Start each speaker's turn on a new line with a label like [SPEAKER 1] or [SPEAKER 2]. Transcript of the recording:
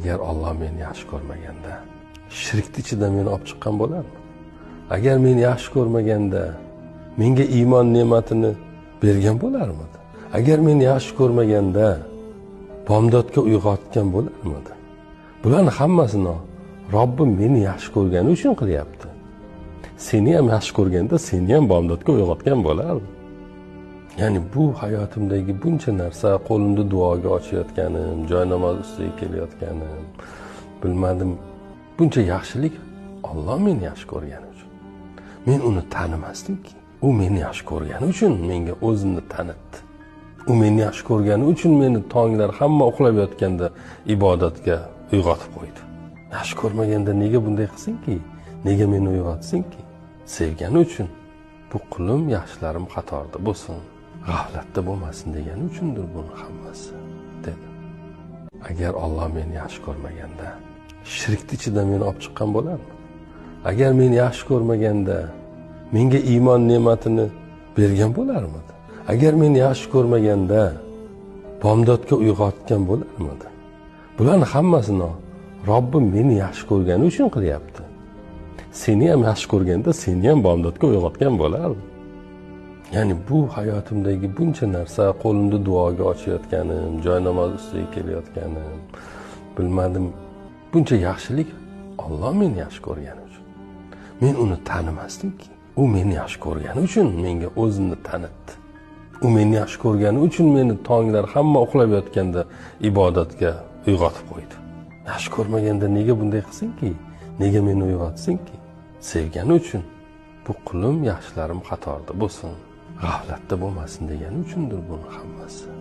[SPEAKER 1] Agar Alloh meni yaxshi ko'rmaganda, shirkning ichidan meni olib chiqqan bo'lardi. Agar meni yaxshi ko'rmaganda, menga iymon ne'matini bergan bo'larmidi? Agar meni yaxshi ko'rmaganda, bomdodga uyg'otgan bo'larmidi? Bularning hammasini Robbim meni yaxshi ko'rgani uchun qilyapti. Seni ham yaxshi ko'rganda, seni ham bomdodga uyg'otgan bo'lardi. Ya'ni bu hayotimdagi buncha narsa, qo'limda duoga ochayotganim, joy namoz ustiga kelayotganim, bilmadim, buncha yaxshilik Alloh meni yaxshi ko'rgani uchun. Men uni tanimasdimki. U meni yaxshi ko'rgani uchun menga o'zini tanitdi. U meni yaxshi ko'rgani uchun meni tonglar hamma uxlab yotganda ibodatga uyg'otib qo'ydi. Yaxshi ko'rmaganda nega bunday qilsinki? Nega meni uyg'otsinki? Sevgani uchun. Bu qulim yaxshilarim qatorida bo'lsin, g'aflatda bo'lmasin degani uchundir buni hammasi, dedi. Agar Alloh meni yaxshi ko'rmaganda, shirkning ichidan meni olib chiqqan bo'lardi. Agar meni yaxshi ko'rmaganda, menga iymon ne'matini bergan bo'larmidi? Agar meni yaxshi ko'rmaganda, bomdodga uyg'otgan bo'larmidi? Bularning hammasini Robbim meni yaxshi ko'rgani uchun qilyapti. Seni ham yaxshi ko'rganda, seni ham bomdodga uyg'otgan bo'lardi. Ya'ni bu hayotimdagi buncha narsa, qo'limda duoga ochayotganim, joy namoz ustiga kelayotganim, bilmadim, buncha yaxshilik Alloh meni yaxshi ko'rgani uchun. Men uni tanimasdimki. U meni yaxshi ko'rgani uchun menga o'zini tanitdi. U meni yaxshi ko'rgani uchun meni tonglar hamma uxlab yotganda ibodatga uyg'otib qo'ydi. Yaxshi ko'rmaganda nega bunday qilsinki? Nega meni uyg'otsinki? Sevgani uchun. Bu qulim yaxshilarim qatorida bo'lsin, g'aflatda bo'lmasin degani uchundir buni hammasi.